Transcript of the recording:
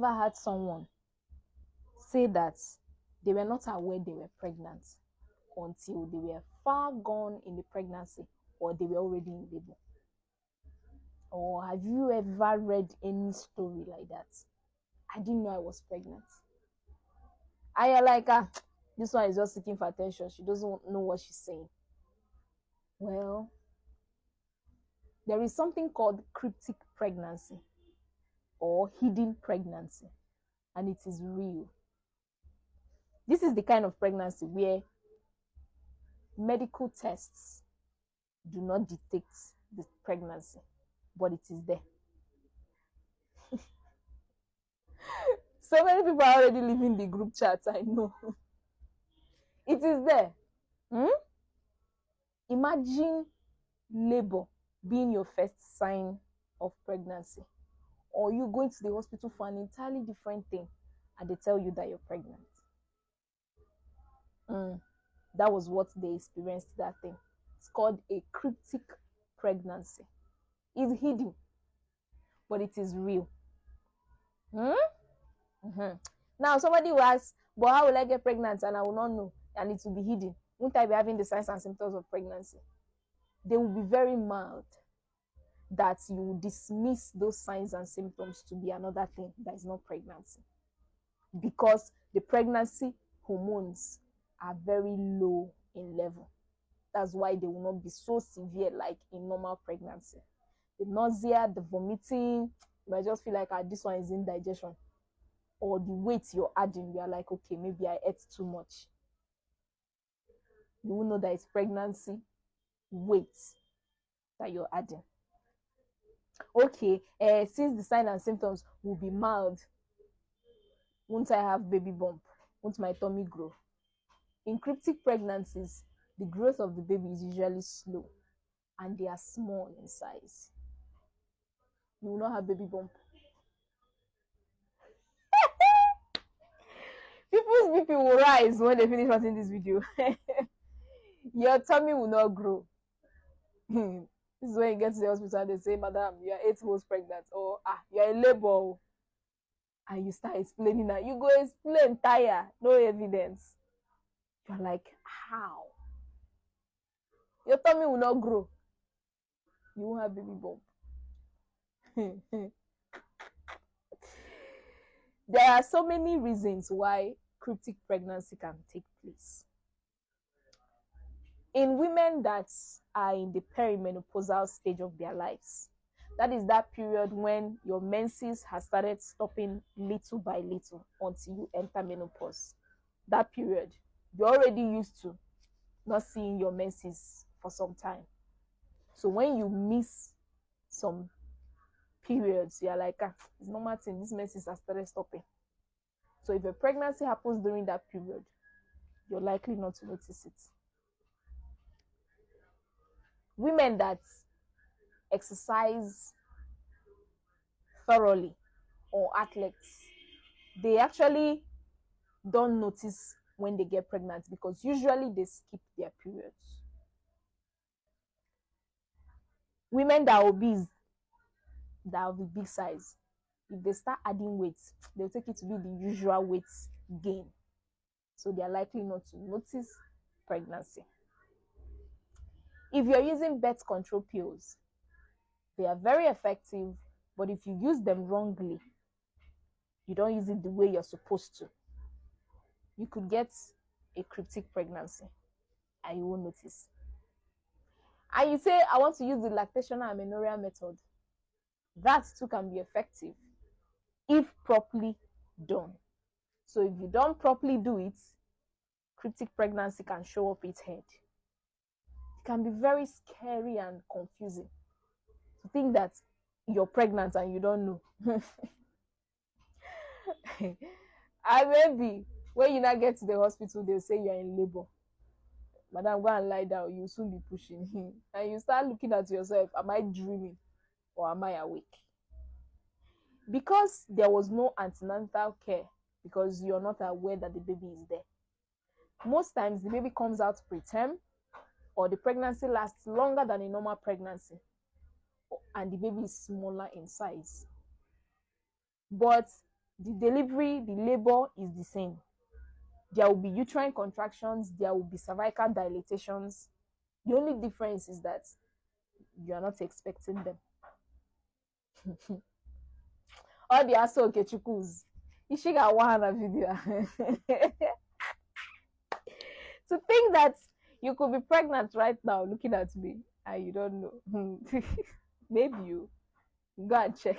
ever had someone say that they were not aware they were pregnant until they were far gone in the pregnancy or they were already in labor? Or have you ever read any story like that? I didn't know I was pregnant. And you're like, this one is just seeking for attention. She doesn't know what she's saying. Well, there is something called cryptic pregnancy or hidden pregnancy, and it is real. This is the kind of pregnancy where medical tests do not detect the pregnancy, but it is there. So many people are already leaving the group chats, I know. It is there. Imagine labor being your first sign of pregnancy, or you going to the hospital for an entirely different thing and they tell you that you're pregnant. That was what they experienced, that thing. It's called a cryptic pregnancy. It's hidden, but it is real. Now somebody will ask, but how will I get pregnant and I will not know and it will be hidden? Won't I be having the signs and symptoms of pregnancy? They will be very mild, that you will dismiss those signs and symptoms to be another thing that is not pregnancy, because the pregnancy hormones are very low in level. That's why they will not be so severe like in normal pregnancy. The nausea, the vomiting, you might just feel like this one is indigestion, or the weight you're adding, you are like, okay, maybe I ate too much. You will know that it's pregnancy weight that you're adding. Okay, since the signs and symptoms will be mild, won't I have baby bump? Won't my tummy grow? In cryptic pregnancies, the growth of the baby is usually slow and they are small in size. You will not have baby bump. People's BP will rise when they finish watching this video. Your tummy will not grow. This is when you get to the hospital and they say, madam, you are 8 months pregnant, or you are in labor. And you start explaining that. You go explain, tire, no evidence. You're like, how? Your tummy will not grow. You won't have baby bump. There are so many reasons why cryptic pregnancy can take place. In women that are in the perimenopausal stage of their lives, that is that period when your menses has started stopping little by little until you enter menopause. That period, you're already used to not seeing your menses for some time. So when you miss some periods, you're like, it's normal thing, this menses has started stopping. So if a pregnancy happens during that period, you're likely not to notice it. Women that exercise thoroughly or athletes, they actually don't notice when they get pregnant because usually they skip their periods. Women that are obese, that are the big size, if they start adding weight, they'll take it to be the usual weight gain. So they are likely not to notice pregnancy. If you're using birth control pills, they are very effective, but if you use them wrongly, you don't use it the way you're supposed to, you could get a cryptic pregnancy and you won't notice. And you say, I want to use the lactational amenorrhea method. That too can be effective if properly done. So if you don't properly do it, cryptic pregnancy can show up its head. It can be very scary and confusing to think that you're pregnant and you don't know. And maybe when you now get to the hospital, they'll say you're in labor. Madam, go and lie down, you'll soon be pushing. And you start looking at yourself, am I dreaming or am I awake? Because there was no antenatal care, because you're not aware that the baby is there. Most times the baby comes out preterm, or the pregnancy lasts longer than a normal pregnancy, and the baby is smaller in size. But The delivery, the labor is the same. There will be uterine contractions, there will be cervical dilatations. The only difference is that you are not expecting them. All the Aso Okechukwus. Ishiga Wahana video. To think that you could be pregnant right now looking at me and you don't know. Maybe you go and check.